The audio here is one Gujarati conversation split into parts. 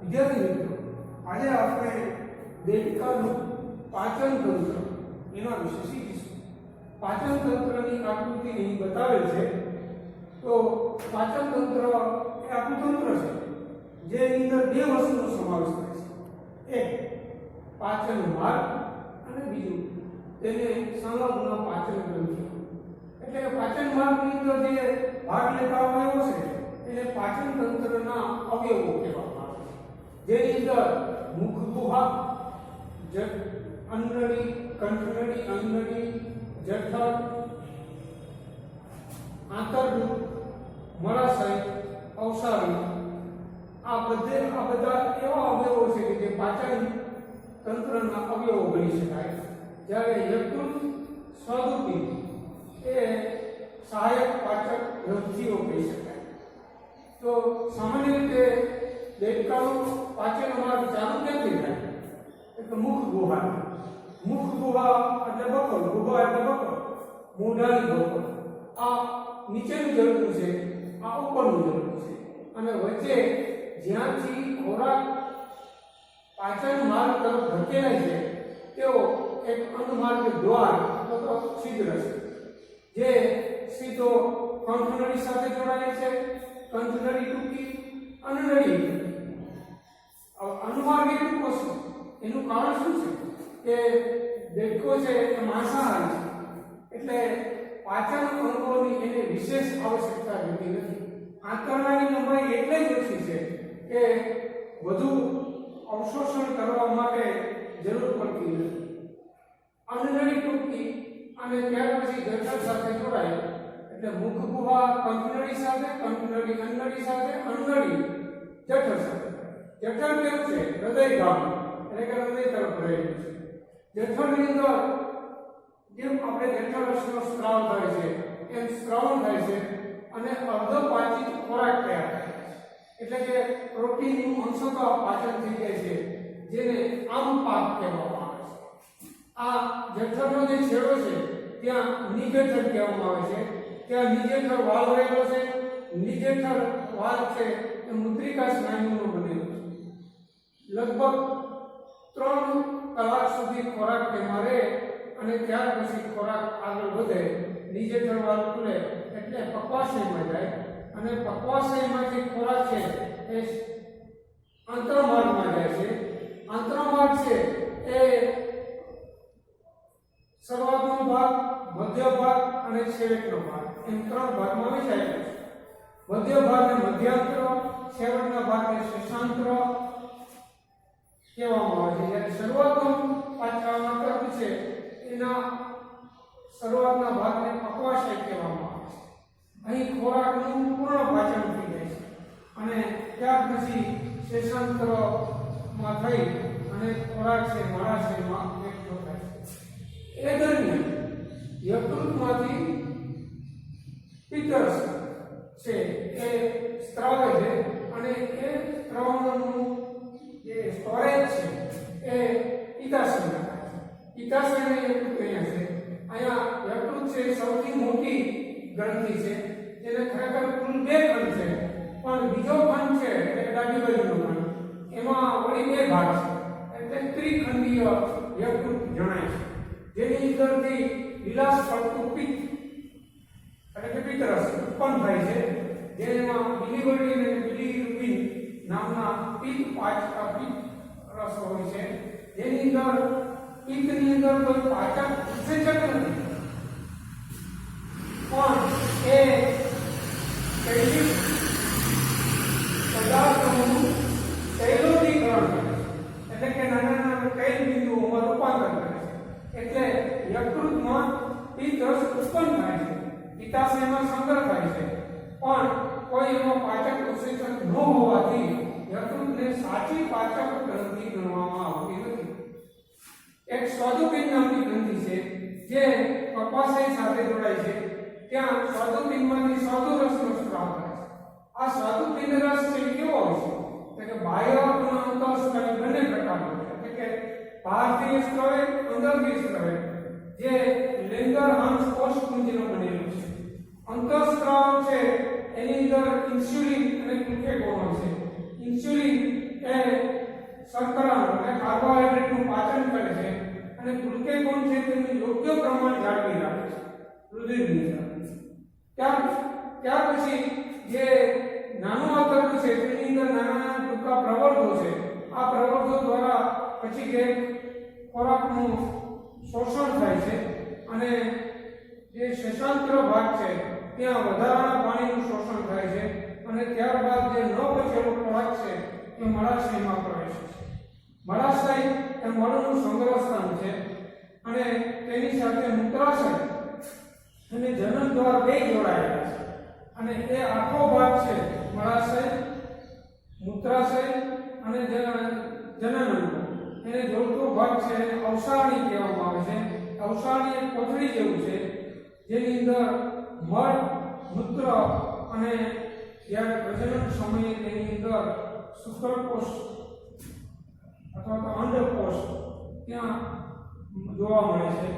વિદ્યાર્થી મિત્રો, આજે આપણે દેવિકાનું પાચન તંત્ર એના વિશે શીખીશું. પાચન તંત્રની આકૃતિ અહીં બતાવેલ છે. તો પાચન તંત્ર એ આપણું તંત્ર છે જેની અંદર બે વસ્તુનો સમાવેશ થાય છે. એક પાચન માર્ગ અને બીજું તેને સંલગ્ન પાચન ગ્રંથિઓ. એટલે કે પાચન માર્ગની અંદર જે ભાગ લેતા અવયવો છે એને પાચન તંત્રના અવયવો કહેવામાં આવે છે. જેની અંદર મુખ ગુહા, અન્નળી, કંઠનળી, અન્નળી, જઠર, આંતરડું, મળાશય, અવસારી આ બધા એવા અવયવો છે કે જે પાચન તંત્રના અવયવો ગણી શકાય. જ્યારે યકૃત, સ્વાદુપિંડ એ સહાયક પાચક ગ્રંથિઓ કહી શકાય. તો સામાન્ય રીતે દેવિકાનું પાચન માર્ગ ચાલુ ક્યાંથી થાય? એટલે મુખ ગુહા. મુખ ગુહા એટલે બકલ, ગુહા એટલે બકલ, મોઢાની બકલ. આ નીચેનું જડતું છે, આ ઉપરનું જડતું છે, અને વચ્ચે જ્યાંથી ખોરાક પાચન માર્ગ તરફ ધકેલાય છે તેઓ એક અન્નમાર્ગ દ્વાર અથવા તો છિદ્ર છે જે સીધો કંઠનળી સાથે જોડાય છે. કંઠનળી ટૂંકી, અન્નનળી. અન્નમાર્ગ એ ટૂંકો છે. એનું કારણ શું છે કે દેડકો છે એ માંસાહારી છે, એટલે પાચન અંગોની એને વિશેષ આવશ્યકતા રહેતી નથી. આંતરડાની લંબાઈ એટલે જ ઓછી છે કે વધુ અવશોષણ કરવા માટે જરૂર પડતી નથી. અન્નનળી ટૂંકી અને ત્યાર પછી જઠર સાથે જોડાય એટલે મુખ ગુહા કંઠનળી સાથે, કંઠનળી અન્નળી સાથે, અન્નળી જઠર સાથે. જઠર કેવું છે? હૃદય ભાગ, એટલે કે હૃદય તરફ રહેલું છે. જઠરની અંદર જેમ આપણે જઠરરસનો સ્ત્રાવ થાય છે એમ શ્રવણ થાય છે અને અર્ધપાચિત ખોરાક તૈયાર થાય છે. એટલે કે પ્રોટીનનું અંશતઃ પાચન થઈ જાય છે, જેને આમપાક કહેવામાં આવે છે. આ જઠરનો જે છેડો છે ત્યાં નિજઠર કહેવામાં આવે છે. ત્યાં નિજઠર વાલ્વ રહેલો છે. નિજઠર વાલ્વ છે એ મુદ્રિકા સ્નાયુનો બનેલો છે. લગભગ 3 કલાક સુધી ખોરાક તેમાં રહે અને ત્યાર પછી ખોરાક આગળ વધે. નિજઠર વાલ્વ ખુલે એટલે પક્વાશયમાં જાય અને પક્વાશયમાંથી ખોરાક છે એ આંતરમાર્ગમાં જાય છે. આંતરમાર્ગ છે એ શરૂઆતનો ભાગ, મધ્ય ભાગ અને છેવટનો ભાગ એમ 3 ભાગમાં વહેંચાયેલો છે. મધ્ય ભાગને મધ્યાંત્ર, છેવટના ભાગને શેષાંત્ર કહેવામાં આવે છે. જ્યારે શરૂઆતનું પાચન છે એના શરૂઆતના ભાગને પક્વાશય કહેવામાં આવે છે. અહીં ખોરાકનું પૂર્ણ પાચન થઈ જાય છે અને ત્યાર પછી શેષાંતરમાં થઈ અને ખોરાક છે મળાશયમાં એકઠો થાય છે. એ દરમિયાન યકૃતમાંથી પિત્તરસ છે એ સ્ત્રાવે છે અને એ સ્ત્રાવનું જે સ્ટોરેજ છે એ પિત્તાશયમાં થાય છે. પિત્તાશયને યકૃત અહીંયા છે. અહીંયા યકૃત છે સૌથી મોટી ગ્રંથિ છે. તેને ખરેખર કુલ 2 ખંડ છે, પણ બીજો ખંડ છે એટલે ડાબી બાજુનો ખંડ એમાં વળી 2 ભાગ છે એટલે ત્રિખંડીય યકૃત જણાય છે. જેની અંદરથી વિલાસ પડતું પિત્ત એટલે કે પિત્તરસ ઉત્પન્ન થાય છે. જેમાં બિલિવર્ડિન અને બિલિરુબિન નામના પિત્ત રસ હોય છે. જેની અંદર પિત્તની અંદર કોઈ પાચક ઉત્સેચક નથી, પણ એ તૈલિક પદાર્થોનું તૈલોદીકરણ કરે છે. એટલે કે નાના નાના તૈલ બિંદુઓમાં રૂપાંતર કરે છે. એટલે યકૃતમાં પિત્તરસ ઉત્પન્ન થાય છે, પિત્તાશયમાં સંગ્રહ થાય છે, પણ કોઈ એનો પાચક ઉત્સેચક ન હોવાથી યકૃતને સાચી પાચક ગ્રંથિ ગણવામાં આવતી નથી. એક સ્વાદુપિંડ નામની ગ્રંથિ છે જે પક્વાશય સાથે જોડાય છે. ત્યાં સ્વાદુપિંડમાંથી સ્વાદુરસનો સ્ત્રાવ થાય છે. આ સ્વાદુપિંડ રસ છે કેવો હોય છે? એટલે કે બાહ્ય અને અંતઃસ્ત્રાવ બંને પ્રકારનો છે. એટલે કે બહારથી સ્ત્રાવે, અંદરથી સ્ત્રાવે, જે લેંગરહાન્સ કોષપુંજનો બનેલો છે. અંતઃસ્ત્રાવ છે એની અંદર ઇન્સ્યુલિન અને ગ્લુકેગોન છે. ઇન્સ્યુલિન એ એ શર્કરાનું એટલે કાર્બોહાઈડ્રેટનું પાચન કરે છે અને ગ્લુકેગોન છે તેનું યોગ્ય પ્રમાણ જાળવી રાખે છે રુધિરની અંદર. ત્યાર પછી જે નાનું આંતરડું છે તેની અંદર નાના ટૂંકા પ્રવર્ધો છે. આ પ્રવર્ધો દ્વારા પછી જે ખોરાકનું શોષણ થાય છે અને જે શેષાંત્ર ભાગ છે ત્યાં વધારાના પાણીનું શોષણ થાય છે અને ત્યારબાદ જે ન બચેલો ખોરાક છે એ મળાશયમાં પ્રવેશે છે. મળાશય એ મળનું સંગ્રહ સ્થાન છે અને તેની સાથે મૂત્રાશય અને જનન દ્વાર બે જોડાયેલા છે અને એ આખો ભાગ છે મળાશય, મૂત્રાશય અને જનન એને જોડતો ભાગ છે એને અવસારણી કહેવામાં આવે છે. અવસારણી એક કોથળી જેવું છે જેની અંદર મળ, મૂત્ર અને જ્યારે પ્રજનન સમયે તેની અંદર શુક્રકોષ અથવા તો અંડકોષ ત્યાં જોવા મળે છે.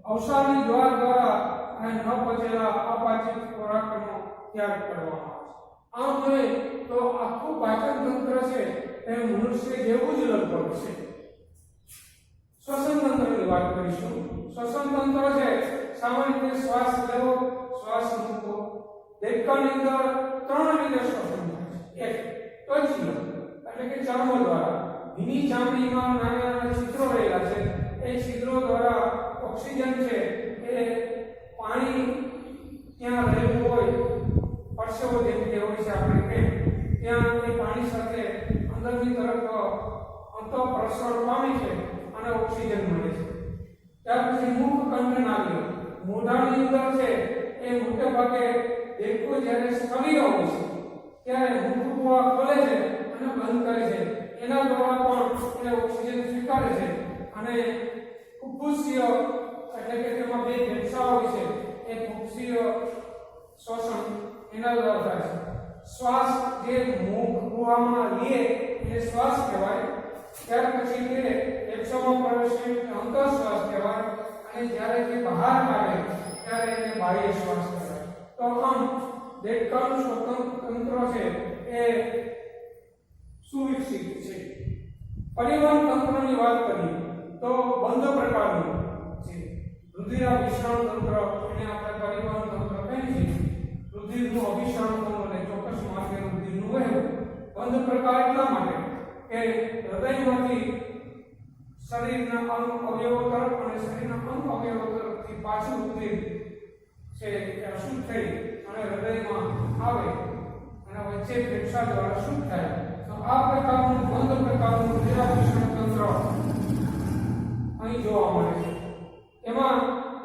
અવસારણી દ્વાર દ્વારા અને ન પચેલા અપાચિત ખોરાકનો ત્યાગ કરવામાં આવે છે. આમ જોઈએ તો આખું પાચન તંત્ર છે એ મનુષ્ય જેવું જ લગભગ છે. શ્વસન તંત્રની વાત કરીશું. શ્વસન તંત્ર છે સામાન્ય રીતે શ્વાસ લેવો, શ્વાસ મૂકવો. દેડકાની અંદર 3 રીતે શ્વસન થાય છે. એક ત્વચીય એટલે કે ચર્મ દ્વારા, ભીની ચામડીમાં નાના નાના છિદ્રો રહેલા છે. એ છિદ્રો દ્વારા ઓક્સિજન છે એ પાણી ત્યાં રહેલું હોય, પરસેવો જેમ કે હોય છે આપણે કે ત્યાં એ પાણી સાથે અંદરની તરફ અંતઃપ્રસરણ પામે છે અને ઓક્સિજન મળે છે. ત્યાર પછી મુખ કંઠનાળીઓ, મોઢાની અંદર છે એ મોટે ભાગે દેડકો જ્યારે સક્રિય હોય છે ત્યારે મુખ કુવા ખોલે છે અને બંધ કરે છે. એના દ્વારા પણ એ ઓક્સિજન સ્વીકારે છે અને ફુફ્ફુસીય એટલે કે તેમાં બે ફેફસા હોય છે એ ફુફ્ફુસીય શ્વસન એના દ્વારા થાય છે. શ્વાસ જે મુખ કુવામાં લે એ શ્વાસ કહેવાય. ત્યાર પછી તે ફેફસામાં પ્રવેશે અંતઃશ્વાસ કહેવાય અને જ્યારે તે બહાર આવે ત્યારે એને બાહ્ય શ્વાસ કહેવાય. તો આમ દેડકાનું શ્વસન તંત્ર છે એ સુવિકસિત છે. પરિવહન તંત્રની વાત કરીએ તો બંધ પ્રકારનું છે. રુધિરાભિસરણ તંત્ર એને આપણે પરિવહન તંત્ર કહીએ છીએ. રુધિરનું અભિસરણ થવું અને ચોક્કસ માર્ગે રુધિરનું વહેવું. બંધ પ્રકાર એટલા માટે કે હૃદયમાંથી શરીરના અવયવો તરફ અને શરીરના અવયવો તરફથી પાછું રુધિર છે એ અશુદ્ધ થઈ અને હૃદયમાં આવે અને વચ્ચે ફેફસા દ્વારા શુદ્ધ થાય. તો આ પ્રકારનું બંધ પ્રકારનું રુધિરાભિસરણ તંત્ર અહીં જોવા મળે છે. એમાં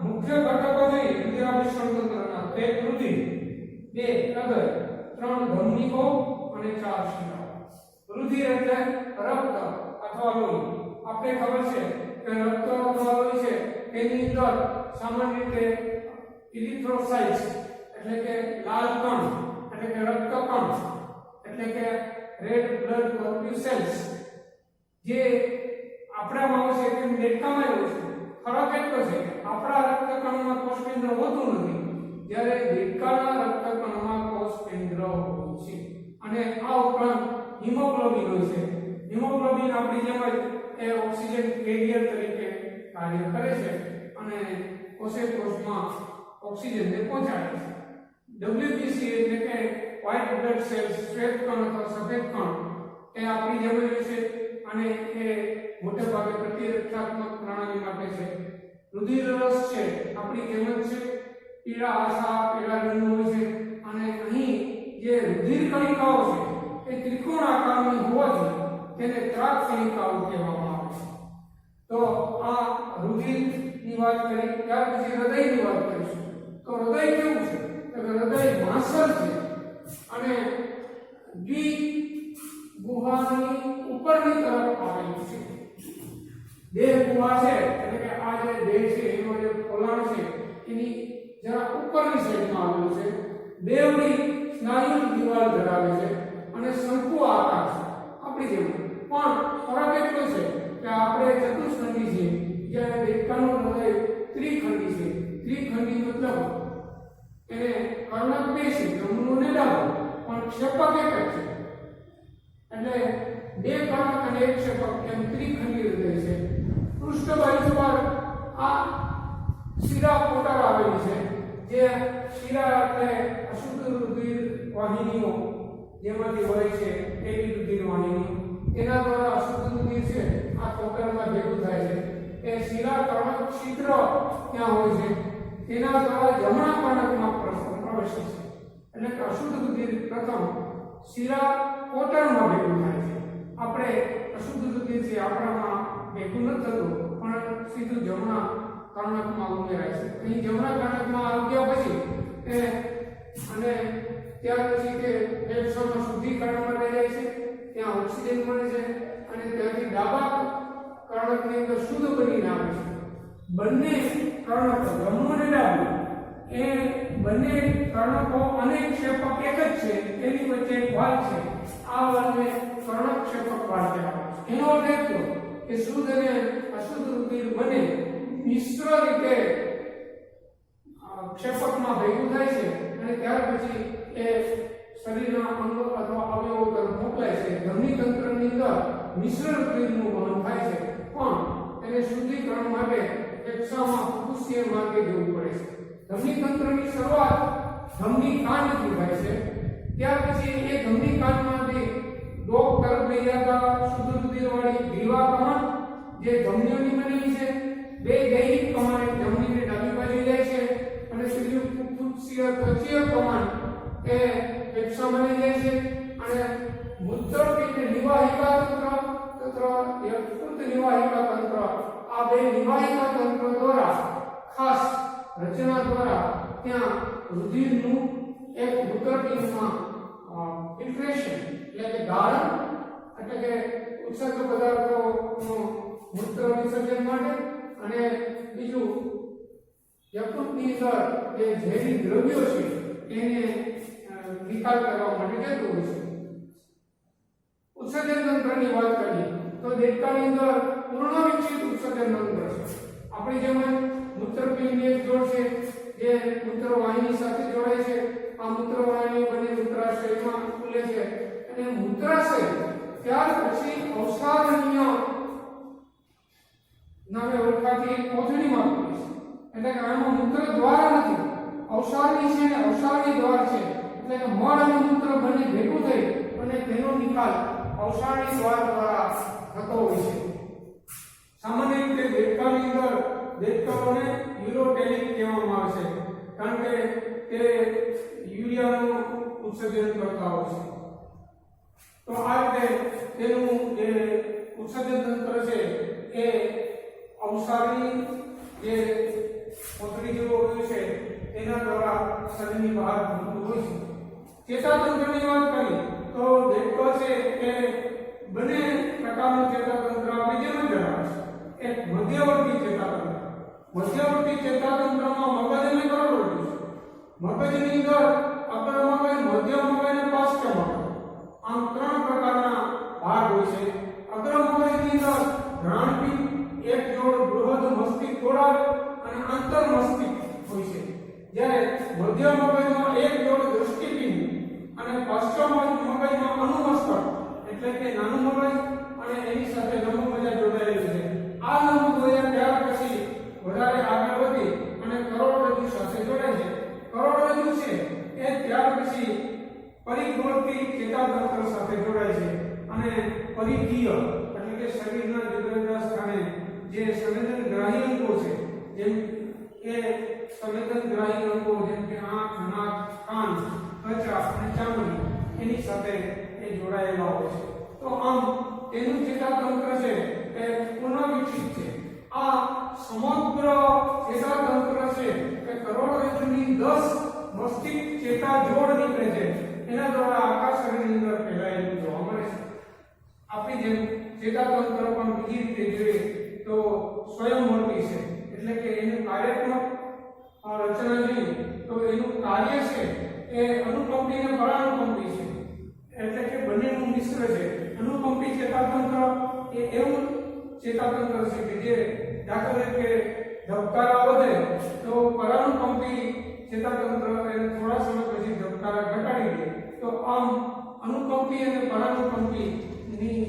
મુખ્ય ઘટકો જોઈએ રુધિરાભિસરણ તંત્રના. એક રુધિર, 2 હૃદય, 3 ધમનીઓ અને 4 શિરાઓ. રુધિર એટલે રક્ત અથવા લોહી. આપણે ખબર છે કે રક્ત અથવા લોહી છે તેની અંદર સામાન્ય રીતે ઇરિથ્રોસાઇટ્સ એટલે કે લાલ કણ એટલે કે રક્ત કણ એટલે કે રેડ બ્લડ કોર્પ્યુસલ્સ જે આપણામાં હોય છે તેમ દેડકામાં હોય છે. ફરક એટલો છે આપણા રક્તકણમાં કોષકેન્દ્ર હોતું નથી જ્યારે દેડકાના રક્તકણમાં કોષકેન્દ્ર હોય છે. અને આ ઉપરાંત હિમોગ્લોબિન હોય છે. હિમોગ્લોબિન આપણી જેમ જ એ ઓક્સિજન કેરિયર તરીકે કાર્ય કરે છે અને કોષમાં ઓક્સિજનને પહોંચાડે છે. WBC એટલે કે વ્હાઇટ બ્લડ સેલ્સ, શ્વેત કણ અથવા સફેદ કણ એ આપણી જેમ જ છે અને એ મોટે ભાગે પ્રતિરક્ષાત્મક પ્રણાલી માટે છે. રુધિર રસ છે આપણી જેમ જ છે, પીળા આશા પીળા રંગનો હોય છે અને અહીં જે રુધિર કણિકાઓ છે એ ત્રિકોણ આકારની હોવાથી તેને ત્રાક કણિકાઓ કહેવામાં આવે છે. તો આ રુધિરની વાત કરી. ત્યાર પછી હૃદયની વાત કરીશું. તો હૃદય કેવું છે? તો હૃદય માસલ છે અને ગુહાની ઉપરની તરફ આવેલું છે. દેહ ગુહા છે એટલે કે આ જે દેહ છે એનો જે પોલાણ છે એની જરા ઉપરની સાઈડમાં આવેલું છે. બેવડી સ્નાયુ દિવાલ ધરાવે છે અને શંકુ આકાર છે આપણી જેમ. પણ ફરક એટલો છે કે આપણે ચતુષ્ખંડી છીએ જ્યારે દેડકાનું હૃદય ત્રિખંડી છે. ત્રિખંડી મતલબ એને કર્ણક બે છે, જમણું અને ડાબું, પણ ક્ષેપક એક જ છે. એટલે બે કર્ણક અને એક ક્ષેપક એમ ત્રિખંડી હૃદય છે. પૃષ્ઠ બાજુ પર આ શિરા કોટર આવેલી છે, જે શિરા એટલે અશુદ્ધ રુધિર વાહિનીઓ જેમાંથી વહે છે એવી રુધિર વાહિનીઓ, એના દ્વારા અશુદ્ધ રુધિર છે આ કોટરમાં ભેગું થાય છે. એ શિરા કર્ણક છિદ્ર ત્યાં હોય છે, તેના દ્વારા જમણા કર્ણકમાં પ્રવેશે છે. એટલે કે અશુદ્ધ રુધિર પ્રથમ શિરા કોટરમાં ભેગું થાય છે. આપણે અશુદ્ધ રુધિર છે આપણામાં ભેગું ન થતું પણ સીધું જમણા કર્ણકમાં ઉમેરાય છે. અહીં જમણા કર્ણકમાં આવ્યા પછી અને ત્યાર પછી તે ફેફસામાં શુદ્ધિકરણ માટે જાય છે, ત્યાં ઓક્સિજન મળે છે અને ત્યાંથી ડાબા કર્ણકની અંદર શુદ્ધ બનીને આવે છે. બંને કર્ણકો જમણું અને ડાબું એ બંને કર્ણકો અને ક્ષેપક એક જ છે, તેની વચ્ચે એક વાલ છે. આ વાલને કર્ણક ક્ષેપક વાલ કહેવાય છે. એનો અર્થ એ થયો કે શુદ્ધ અને અશુદ્ધ રુધિર બંને મિશ્ર રીતે ક્ષેપકમાં ભેગું થાય છે અને ત્યાર પછી એ શરીરના અંગો અથવા અવયવો તરફ મોકલાય છે. ધમની તંત્રની અંદર મિશ્ર રુધિરનું વહન થાય છે, પણ તેને શુદ્ધિકરણ માટે ફેફસામાં ફુફુસીય માર્ગે જવું પડે છે. ધમની તંત્રની શરૂઆત ધમની કાંડથી થાય છે, ત્યાર પછી એ ધમની કાંડમાંથી ડોક તરફ લઈ જતા શુદ્ધ રુધિરવાળી ગ્રીવા કમાન જે ધમનીઓની બનેલી છે, બે દૈહિક કમાન ધમનીની ડાબી બાજુ જાય છે અને ત્રીજું ફુફુસીય ત્વચીય કમાન એ ફેફસામાં લઈ જાય છે અને મૂત્રપિંડ નિવાહિકા તંત્ર યકૃત નિવાહિકા તંત્ર આ બે નિવાહિકા તંત્ર દ્વારા ખાસ રચના દ્વારા ત્યાં રુધિરનું એક મૂત્રપિંડમાં ફિલ્ટ્રેશન એટલે કે ગાળણ એટલે કે ઉત્સર્ગ પદાર્થોનું મૂત્ર વિસર્જન માટે અને બીજું યકૃતની અંદર જે ઝેરી દ્રવ્યો છે એને નિકાલ કરવા માટે જતું હોય છે. ઉત્સર્જન તંત્રની વાત કરીએ તો દેડકાની અંદર પૂર્ણ વિકસિત ઉત્સર્જન તંત્ર છે. આપણી જેમ મૂત્રપિંડની એક જોડ છે જે મૂત્રવાહિની સાથે જોડાય છે. આ મૂત્રવાહિની બંને મૂત્રાશયમાં ખુલે છે અને મૂત્રાશય ત્યાર પછી અવસાદનીય નામે ઓળખાતી કોથળીમાં ખુલે છે. એટલે કે આમાં મૂત્ર દ્વાર નથી, અવસાદની છે ને અવસાદની દ્વાર છે. એટલે કે મળ અને મૂત્ર બંને ભેગું થઈ અને તેનો નિકાલ અવસાદની દ્વાર દ્વારા થતો હોય છે. સામાન્ય રીતે દેડકાની અંદર દેડકાઓને યુરોટેલિક કહેવામાં આવે છે, કારણ કે તે યુરિયાનું ઉત્સર્જન કરતા હોય છે. તો આ રીતે તેનું જે ઉત્સર્જન તંત્ર છે એ અવસાદની જે કોથળી જેવો હોય છે તેના દ્વારા શરીરની બહાર નીકળતું હોય છે. ચેતાતંત્રની વાત કરીએ તો દેડકો છે એ બંને પ્રકારનું ચેતાતંત્ર આપણે જેમ જણાવે છે. એક મધ્યવર્તી ચેતાતંત્ર. મધ્યવર્તી ચેતાતંત્રમાં મગજ અને કરોડરજ્જુ છે. મગજની અંદર અગ્ર મગજ, મધ્ય મગજ અને પાર્શ્વ મગજ આમ ત્રણ પ્રકારના ભાગ હોય છે. અગ્ર મગજની અંદર ઘ્રાણપિંડ, એક જોડ બૃહદ મસ્તિષ્ક ગોળાર્ધ અને આંતર મસ્તિષ્ક હોય છે. જ્યારે મધ્ય મગજમાં એક જોડ દૃષ્ટિપિંડ અને પાર્શ્વ મગજમાં અનુમસ્તક એટલે કે નાનું મગજ અને એની સાથે લંબ મજ્જા જોડાયેલી છે. આ લંબ મજ્જા ત્યાર પછી વધારે આગળ વધી અને કરોડરજ્જુ સાથે જોડાય છે. કરોડરજ્જુ છે એ ત્યાર પછી પરિવર્તી ચેતાતંત્ર સાથે જોડાય છે અને પરિધીય એટલે કે શરીરના જુદા જુદા સ્થાને જે સંવેદનગ્રાહી અંગો છે, જેમ કે સંવેદનગ્રાહી અંગો જેમ કે આંખ, નાક, કાન, ત્વચા અને ચામડી એની સાથે એ જોડાયેલા હોય છે. તો આમ તેનું ચેતાતંત્ર છે એ પૂર્ણ વિકસિત છે. આ સમગ્ર ચેતાતંત્ર છે એ કરોડરજ્જુની 10 મસ્તિષ્ક ચેતા જોડ નીકળે છે. એના દ્વારા આખા શરીરની અંદર ફેલાયેલું જોવા મળે છે. આપણી જેમ ચેતાતંત્ર પણ બીજી રીતે જોઈએ તો સ્વયંવર્તી છે, એટલે કે એનું કાર્યાત્મક રચના જોઈએ તો એનું કાર્ય છે એ અનુકંપી અને પરાનુકંપી છે, એટલે કે બંનેનું મિશ્ર છે. અનુકંપી ચેતાતંત્ર એ એવું ચેતાતંત્ર છે કે જે દાખલા તરીકે ધબકારા વધે તો પરાનુકંપી ચેતાતંત્ર એને થોડા સમય પછી ધબકારા ઘટાડી દે. તો આમ અનુકંપી અને પરાનુકંપી ની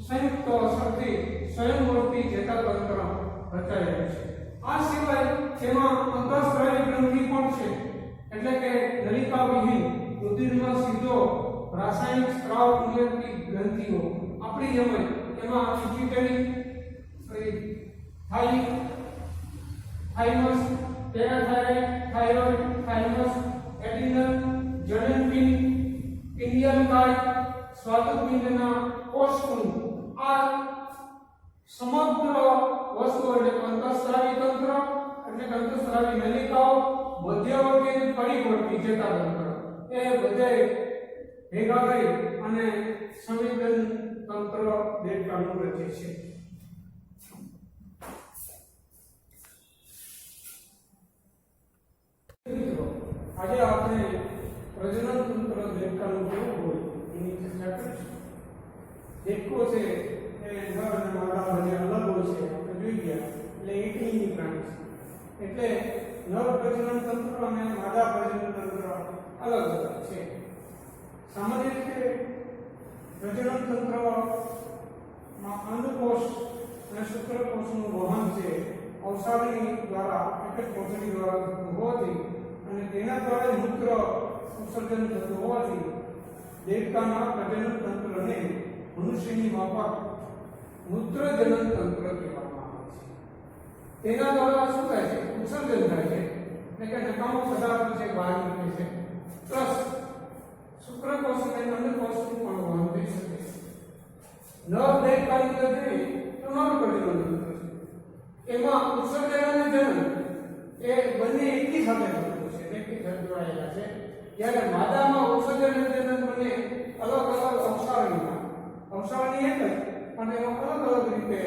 સંયુક્ત અસરથી સ્વયંભૂથી ચેતાતંત્ર રચાઈ રહે છે. આ સિવાય તેમાં અંતઃસ્ત્રાવી ગ્રંથિ પણ છે, એટલે કે નલિકા વિહીન રુધિરમાં સીધો રાસાયણિક સ્ત્રાવ નિયંત્રિત ગ્રંથિઓ આપણી જેમ એમાં પિટ્યુટરી, થાઇમસ, પેરાથાઇરોઇડ, થાઇરોઇડ, થાઇમસ, એડ્રિનલ, જનનપિંડ, પિનિયલ કાય, સ્વાદુપિંડના કોષકુંડ, આ સમગ્ર વસ્તુ એટલે અંતઃસ્ત્રાવી તંત્ર એટલે કે અંતઃસ્ત્રાવી નલિકાઓ, મધ્યવર્તી પરિવર્તી ચેતાતંત્ર એ બધે ભેગા કરી અને સંવેદન તંત્ર દેડકાનું રચે છે. આજે આપણે પ્રજનન તંત્ર દેડકાનું કેવું હોય એની ચર્ચા કરીશું. દેડકો છે એ નર અને માદા બંને અલગ હોય છે, આપણે જોઈ ગયા, એટલે એકની પ્રાણી છે. એટલે નર પ્રજનન તંત્ર અને માદા પ્રજનન તંત્ર અલગ અલગ છે. સામાન્ય રીતે પ્રજનન તંત્રમાં અંડકોષ અને શુક્રકોષનું વહન છે અવસાદી દ્વારા એક જ કોથળી દ્વારા થતું હોવાથી અને તેના દ્વારા મૂત્ર ઉત્સર્જન થતું હોવાથી દેડકાના પ્રજનન તંત્રને મનુષ્યની માફક મૂત્રજનન તંત્ર કહેવામાં આવે છે. તેના દ્વારા શું થાય છે? ઉત્સર્જન થાય છે, એટલે કે નકામો પદાર્થ છે બહાર નીકળે છે, પ્લસ શુક્રકોષ અને અંડકોષનું પણ વહન થઈ શકે છે. નર દેડકાની અંદર જોઈએ તો નર પ્રજનન તંત્ર છે, એમાં ઉત્સર્જન અને જનન એ બંને એકી સાથે થતું છે, એકી સાથે જોડાયેલા છે. જ્યારે માદામાં ઉત્સર્જન અને જનન બંને અલગ અલગ અવસાવણી એક જ પણ એમાં અલગ અલગ રીતે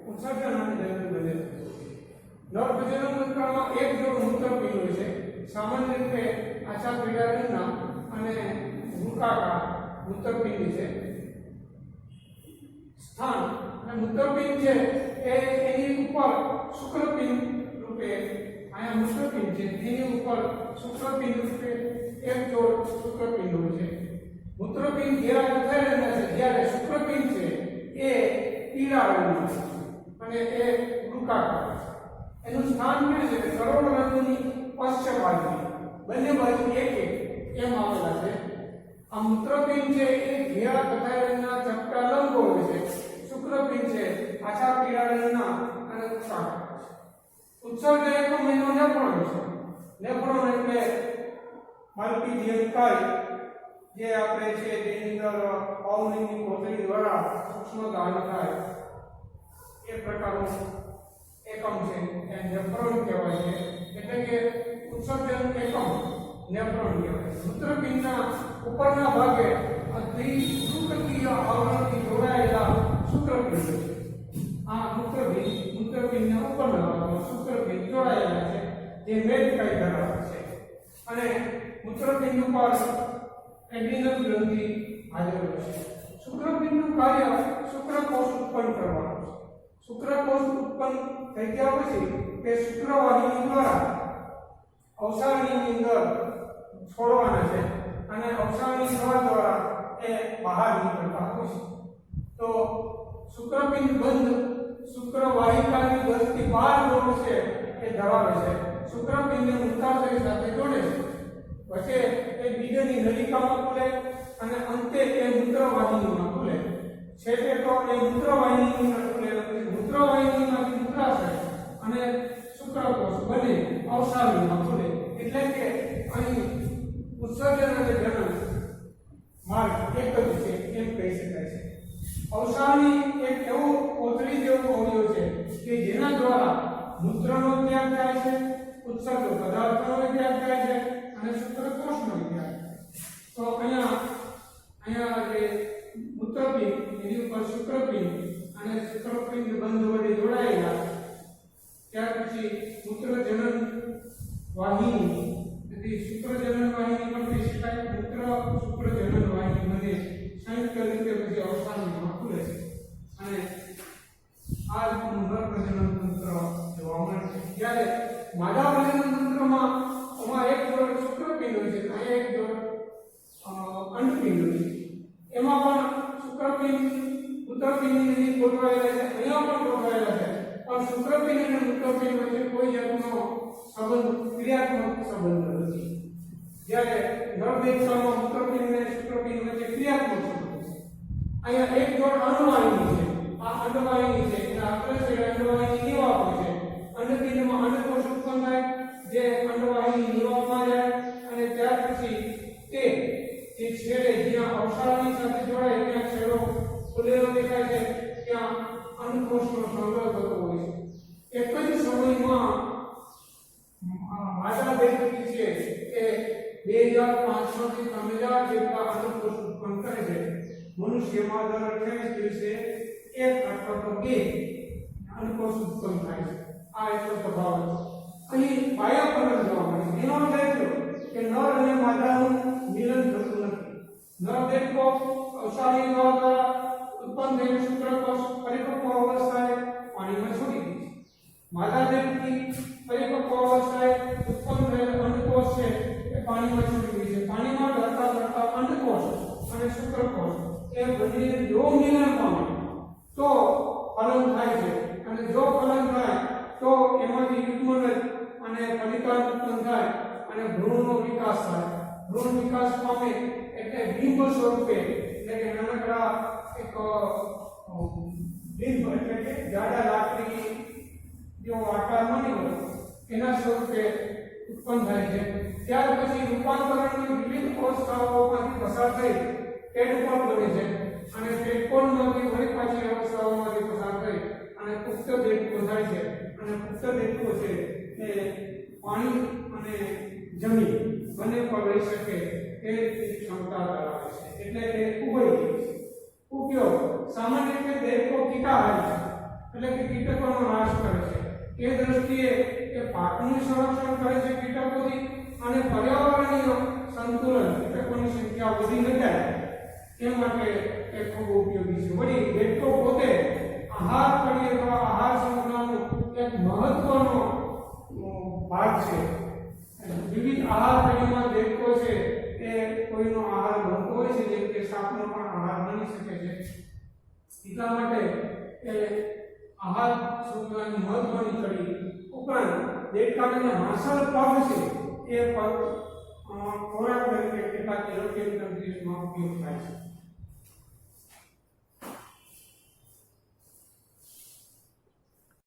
ઉત્સર્જન અને જનન બંને થતું છે. નર પ્રજનન તંત્રમાં એક જોડ મૂત્રપિંડ હોય છે, સામાન્ય રીતે આછા પીળા રંગના અને વૃક્કાકાર મૂત્રપિંડ છે. સ્થાન અને મૂત્રપિંડ છે એ એની ઉપર શુક્રપિંડ રૂપે, અહીંયા મૂત્રપિંડ છે એની ઉપર શુક્રપિંડ રૂપે એક જોડ શુક્રપિંડ હોય છે. મૂત્રપિંડ ઘેરા રચાયેલા છે, જ્યારે શુક્રપિંડ છે એ પીળા રંગનું છે અને એ વૃક્કાકાર છે. એનું સ્થાન ક્યાં છે? કરોડરજ્જુની પશ્ચ બાજુ, બંને બાજુ એક એક એમ આવેલા છે. આ મૂત્રપિંડ છે એ ઘેરા કથાઈ રંગના ચપટા લંબો હોય છે, શુક્રપિંડ છે આછા પીળા રંગના અને વૃક્કાકાર છે. ઉત્સર્જક મહિનો નેફ્રોન છે. નેફ્રોન એટલે મલ્પીડિયમ કાય જે આપણે છે તેની અંદર પાઉલિનની કોથળી દ્વારા સૂક્ષ્મ ગાન થાય એ પ્રકારનું એકમ છે, એ નેફ્રોન કહેવાય છે. એટલે કે ઉત્સર્જન એકમ નેફ્રોન કહેવાય. મૂત્રપિંડના ઉપરના ભાગે દ્વિધ્રુવકીય આવરણથી જોડાયેલા શુક્રપિંડ છે. આ મૂત્રપિંડના ઉપરના ભાગમાં શુક્રપિંડ જોડાયેલા છે જે મેદકાય ધરાવે છે અને મૂત્રપિંડ ઉપર એડ્રિનલ ગ્રંથિ હાજર હોય છે. શુક્રપિંડનું કાર્ય શુક્રકોષ ઉત્પન્ન કરવાનું છે. શુક્રકોષ ઉત્પન્ન થઈ ગયા પછી તે શુક્રવાહિની દ્વારા અવસાવણીની અંદર છોડવાના છે અને અવસાવણી દ્વારા એ બહાર નીકળતા હોય છે. તો શુક્રપિંડ બંધ શુક્રવાહિકાની 10 થી 12 જોડ છે એ ધરાવે છે. શુક્રપિંડને મૂત્રાશય સાથે જોડે છે, પછી એ બીજની નલિકામાં ખુલે અને અંતે એ મૂત્રવાહિનીમાં ખુલે. છેલ્લે તો એ મૂત્રવાહિનીમાં ખુલે, મૂત્રવાહિનીમાંથી મૂત્રાશય અને શુક્રકોષ બંને અવસાવણીમાં ખુલે. એટલે કે અહીં ઉત્સર્જન અને જનન માર્ગ એક જ છે એમ કહી શકાય છે. અવસાવણી એક એવો કોથળી જેવો અવયવ છે કે જેના દ્વારા મૂત્રનો ત્યાગ થાય છે, ઉત્સર્જક પદાર્થોનો ત્યાગ થાય છે અને શુક્રકોષનો ત્યાગ. તો અહીંયા જે મૂત્રપિંડ એની ઉપર શુક્રપિંડ અને શુક્રપિંડ બંધ વડે જોડાયેલા, ત્યાર પછી મૂત્રજનન વાહિની, તેથી શુક્રજનન વાહિની પણ કહી શકાય. મૂત્ર શુક્રજનન વાહિની બંને સંયુક્ત રીતે પછી અવસાવણીમાં ખુલે છે અને આ નર પ્રજનન તંત્ર જોવા મળે છે. જ્યારે માદા પ્રજનન તંત્રમાં એક જોડ શુક્રપિંડ હોય છે અને એક જોડ અંડપિંડ હોય છે. એમાં પણ શુક્રપિંડ મૂત્રપિંડ ગોઠવાયેલા છે, અહીંયા પણ ગોઠવાયેલા છે, પણ શુક્રપિંડ અને મૂત્રપિંડ વચ્ચે કોઈ જાતનો સંબંધ, ક્રિયાત્મક સંબંધ નથી. જ્યારે નરદેહમાં મૂત્રપિંડ અને શુક્રપિંડ વચ્ચે ક્રિયાત્મક સંબંધ છે. અહીંયા એક જોડ અન્નવાહિની છે, આ અંડવાહિની છે, એના અંતરછેડે અંડવાહિની નિવાપે છે. અંડપિંડમાં અંડકોષ ઉત્પન્ન થાય, જે અંડવાહિની નિવાપમાં જાય અને ત્યાર પછી તે છેડે જ્યાં અવસાળની સાથે જોડાય ત્યાં છેડો ખુલેલો દેખાય છે, ત્યાં અંડકોષનો સંગ્રહ થતો હોય છે. એક જ સમયમાં માતા દેહથી છે એ 2500 થી 3000 જેટલા અંડકોષ ઉત્પન્ન કરે છે. મનુષ્યમાં દર 28 દિવસે 1 અથવા તો 2 અંડકોષ ઉત્પન્ન થાય છે. આ એટલો તફાવત છે. અહીં બાહ્યપલન જોવા મળે છે. એનો અર્થ એ થયો કે નર અને માદાનું મિલન થતું નથી. નર દેહકો અવસાળી દ્વારા ઉત્પન્ન થયેલ શુક્રકોષ પરિપક્વ અવસ્થાએ પાણીમાં છોડી દે છે. માદા દેહથી પરિપક્વ અવસ્થાએ ઉત્પન્ન થયેલ અંડકોષ છે એ પાણીમાં છોડી દે છે. પાણીમાં તરતા અંડકોષ અને શુક્રકોષ એ બંને જો મિલન પામે તો ફલન થાય છે, અને જો ફલન થાય તો એમાંથી યુગ્મન અને કલિકા ઉત્પન્ન થાય અને ભ્રૂણનો વિકાસ થાય. ભ્રૂણ વિકાસ પામે એટલે બિંબ સ્વરૂપે, એટલે કે નાનકડા એક બિંબ એટલે કે જાડા લાકડી જો આકાર બની હોય એના સ્વરૂપે ઉત્પન્ન થાય છે. ત્યાર પછી રૂપાંતરણની વિવિધ અવસ્થાઓમાંથી પસાર થઈ ટેડપોડ બને છે, અને ટેડપોડમાંથી વળી પાછી અવસ્થાઓમાંથી પસાર થઈ અને પુખ્ત દેહકો થાય છે. અને પુખ્ત દેહકો છે એ પાણી અને જમીન બંને પર રહી શકે એ ક્ષમતા ધરાવે છે, એટલે એ ઉભયજીવી છે. ઉપયોગ સામાન્ય રીતે દેહકો કીટાહારી છે, એટલે કે કીટકોનો નાશ કરે છે. એ દ્રષ્ટિએ એ પાકનું સંરક્ષણ કરે છે કીટકોથી, અને પર્યાવરણીય સંતુલન, કીટકોની સંખ્યા વધી ન જાય એ માટે એ ખૂબ ઉપયોગી છે. વળી દેહકો પોતે આહાર કડી અથવા આહાર શૃંખલાનો એક મહત્વનો ભાગ છે. વિવિધ આહાર પેઢીમાં દેહકો છે એ કોઈનો આહાર બનતો હોય છે, જેમ કે સાપનો પણ આહાર બની શકે છે. એટલા માટે એ આહાર શૃંખલાની મહત્વની કડી. ઉપરાંત દેડકાના માંસલ પગ છે એ પગ ખોરાક તરીકે કેટલાક યુરોપિયન કન્ટ્રીઝમાં ઉપયોગ થાય છે.